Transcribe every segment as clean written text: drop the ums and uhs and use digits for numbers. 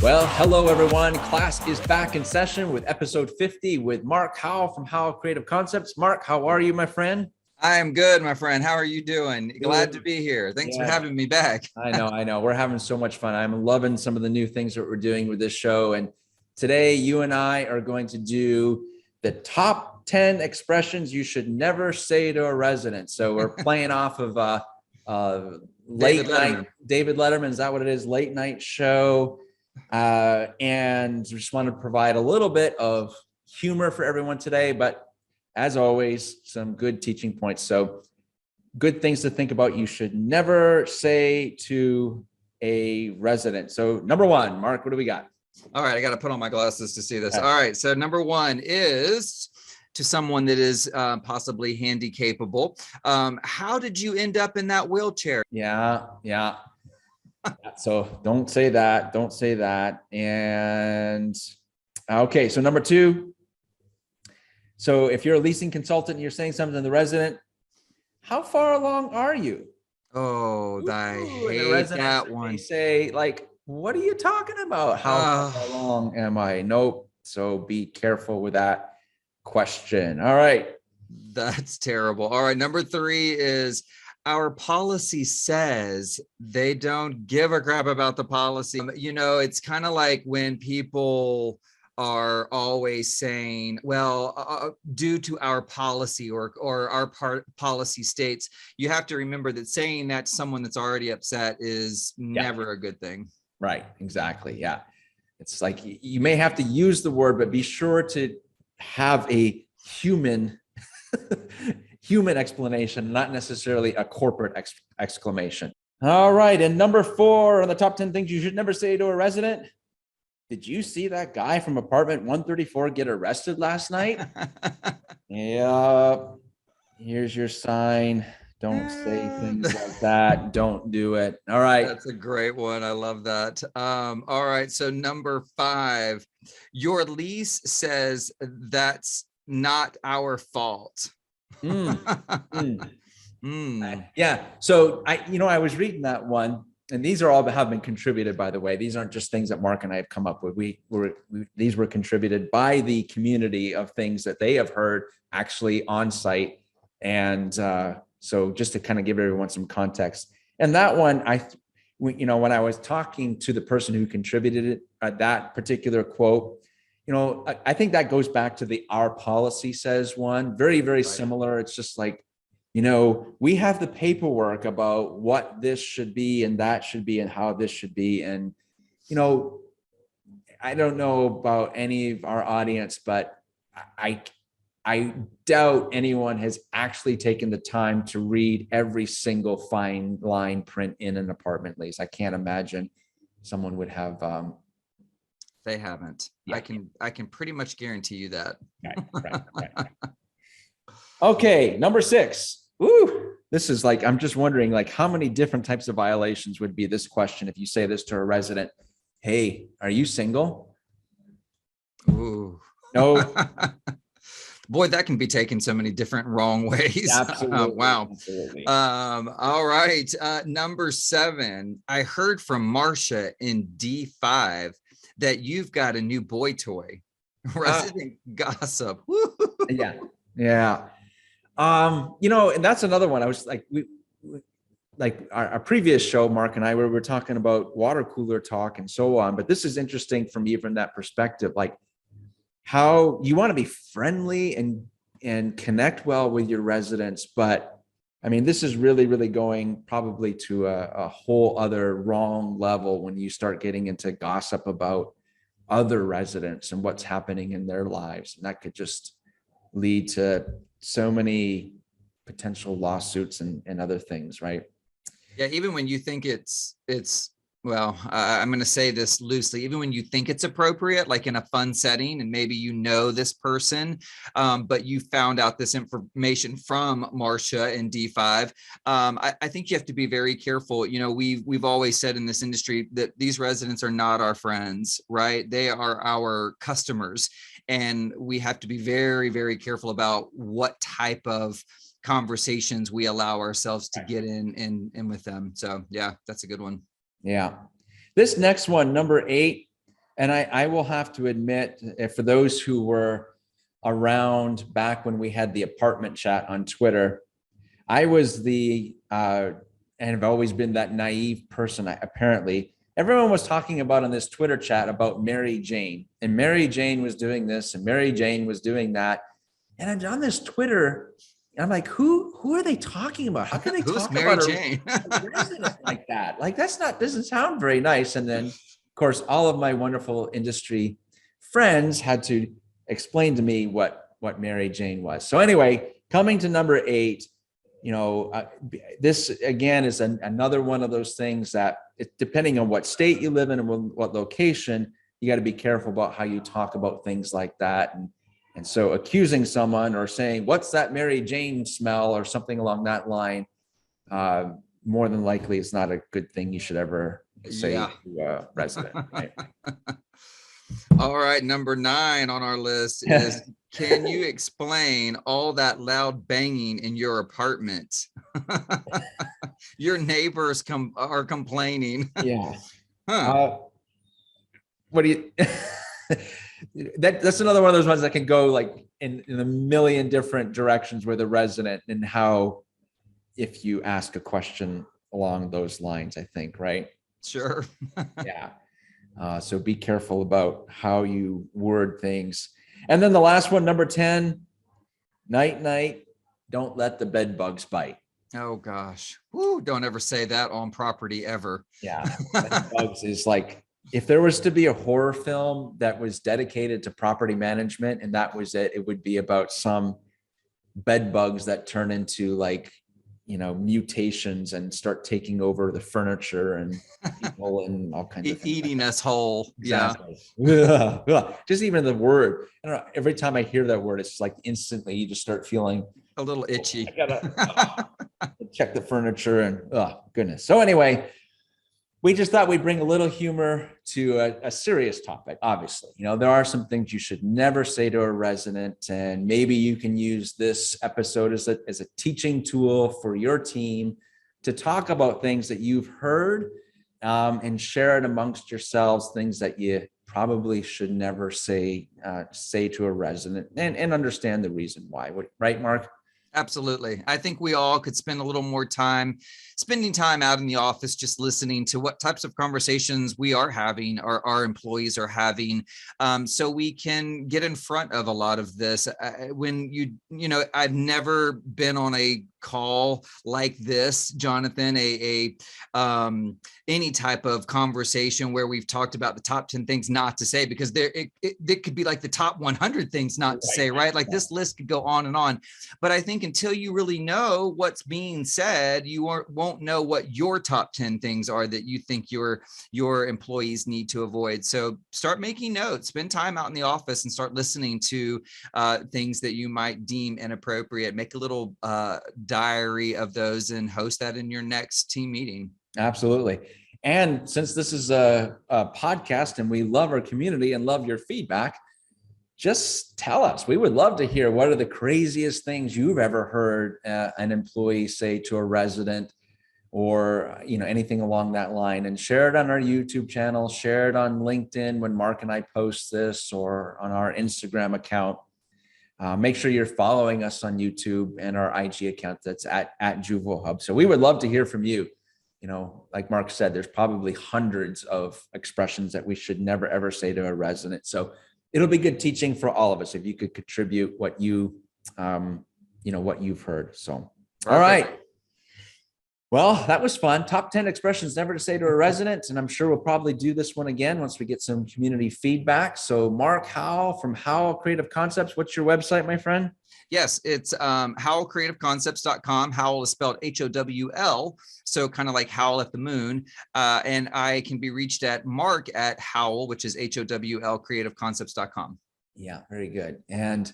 Well, hello everyone. Class is back in session with episode 50 with Mark Howell from Howell Creative Concepts. Mark, how are you, my friend? I am good, my friend. How are you doing? Glad to be here. Thanks for having me back. I know. We're having so much fun. I'm loving some of the new things that we're doing with this show. And today you and I are going to do the top 10 expressions you should never say to a resident. So we're playing off of late night, David Letterman. Is that what it is? Late night show. And just want to provide a little bit of humor for everyone today, but as always, some good teaching points. So good things to think about. You should never say to a resident. So number one, Mark, what do we got? All right. I got to put on my glasses to see this. Okay. All right. So number one is to someone that is possibly handicapable. How did you end up in that wheelchair? Yeah. So don't say that. Don't say that. And okay. So number two. So if you're a leasing consultant and you're saying something to the resident, how far along are you? Oh, I hate that one. They say, like, what are you talking about? How far along am I? Nope. So be careful with that question. All right. That's terrible. All right. Number three is our policy says. They don't give a crap about the policy. You know, it's kind of like when people are always saying, well, due to our policy or our policy states, you have to remember that saying that to someone that's already upset is never a good thing. Right. Exactly. Yeah. It's like you may have to use the word, but be sure to have a human explanation, not necessarily a corporate exclamation. All right. And number four on the top 10 things you should never say to a resident. Did you see that guy from apartment 134 get arrested last night? Yeah. Here's your sign. Don't say things like that. Don't do it. All right. That's a great one. I love that. All right. So number five, your lease says that's not our fault. Yeah. So I was reading that one. And these are all that have been contributed, by the way. These aren't just things that Mark and I have come up with. These were contributed by the community of things that they have heard actually on site. And so just to kind of give everyone some context. And that one, when I was talking to the person who contributed it, that particular quote, I think that goes back to the our policy says one. Very, very similar. It's just like, we have the paperwork about what this should be and that should be and how this should be. And, I don't know about any of our audience, but I doubt anyone has actually taken the time to read every single fine line print in an apartment lease. I can't imagine someone would have. They haven't. Yeah. I can pretty much guarantee you that. Right. Okay, number six. Ooh, this is like, I'm just wondering, like, how many different types of violations would be this question if you say this to a resident? Hey, are you single? Ooh. No. Boy, that can be taken so many different wrong ways. Absolutely. Wow. Absolutely. All right. Number seven, I heard from Marcia in D5 that you've got a new boy toy. Resident gossip. Yeah. And that's another one. I was like, our previous show, Mark and I, we were talking about water cooler talk and so on. But this is interesting from even that perspective, like how you want to be friendly and connect well with your residents. But I mean, this is really, really going probably to a whole other wrong level when you start getting into gossip about other residents and what's happening in their lives. And that could just lead to so many potential lawsuits and other things, right? Yeah, even when you think it's well, I'm going to say this loosely, even when you think it's appropriate, like in a fun setting, and maybe this person, but you found out this information from Marcia and D5, I think you have to be very careful. We've always said in this industry that these residents are not our friends, right? They are our customers, and we have to be very, very careful about what type of conversations we allow ourselves to get in with them. So yeah, that's a good one. Yeah. This next one, number 8, And I will have to admit, for those who were around back when we had the apartment chat on Twitter, I was and have always been that naive person. Apparently, everyone was talking about on this Twitter chat about Mary Jane, and Mary Jane was doing this, and Mary Jane was doing that. And on this Twitter, I'm like, who are they talking about? How can they Who's talk Mary about Jane? a resident like that? Like, doesn't sound very nice. And then, of course, all of my wonderful industry friends had to explain to me what Mary Jane was. So anyway, coming to number 8, this again is another one of those things that, depending on what state you live in and what location, you got to be careful about how you talk about things like that. And so accusing someone or saying, what's that Mary Jane smell, or something along that line, more than likely is not a good thing you should ever say to a resident. Right? All right, number 9 on our list is, can you explain all that loud banging in your apartment? Your neighbors are complaining. Yeah. Huh. What do you that's another one of those ones that can go like in a million different directions with a resident, and how, if you ask a question along those lines, I think, right? Sure. Yeah. So be careful about how you word things. And then the last one, number 10, night, don't let the bed bugs bite. Oh gosh. Woo, don't ever say that on property ever. Yeah. Bed bugs is like, if there was to be a horror film that was dedicated to property management and that was it, it would be about some bed bugs that turn into like, mutations and start taking over the furniture and people and all kinds of things. Eating us whole. Exactly. Yeah. Just even the word. I don't know. Every time I hear that word, it's like instantly you just start feeling A little itchy. I gotta check the furniture and oh goodness. So anyway, we just thought we'd bring a little humor to a serious topic. Obviously, there are some things you should never say to a resident, and maybe you can use this episode as a teaching tool for your team to talk about things that you've heard, and share it amongst yourselves, things that you probably should never say to a resident, and understand the reason why. Right, Mark? Absolutely. I think we all could spend a little more time spending time out in the office, just listening to what types of conversations we are having, or our employees are having, so we can get in front of a lot of this. When I've never been on a call like this, Jonathan, any type of conversation where we've talked about the top 10 things not to say, because it could be like the top 100 things not to say, right? Like this list could go on and on. But I think until you really know what's being said, you won't know what your top 10 things are that you think your employees need to avoid. So start making notes, spend time out in the office and start listening to things that you might deem inappropriate. Make a little diary of those and host that in your next team meeting. Absolutely. And since this is a podcast and we love our community and love your feedback, just tell us. We would love to hear what are the craziest things you've ever heard an employee say to a resident, or anything along that line, and share it on our YouTube channel, share it on LinkedIn when Mark and I post this, or on our Instagram account. Make sure you're following us on YouTube and our IG account that's at JuvoHub. So we would love to hear from you. Like Mark said, there's probably hundreds of expressions that we should never, ever say to a resident. So it'll be good teaching for all of us if you could contribute what you've heard. So, all right. Well, that was fun. Top 10 expressions never to say to a resident. And I'm sure we'll probably do this one again once we get some community feedback. So Mark Howell from Howell Creative Concepts. What's your website, my friend? Yes, it's howellcreativeconcepts.com. Howell is spelled Howl. So kind of like Howl at the moon. And I can be reached at Mark at Howell, which is HOWL creativeconcepts.com. Yeah, very good. And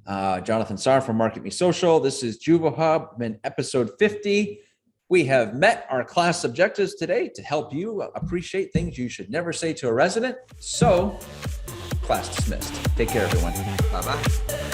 Jonathan Sarr from Market Me Social. This is JuvoHub in episode 50. We have met our class objectives today to help you appreciate things you should never say to a resident. So, class dismissed. Take care, everyone. Bye-bye.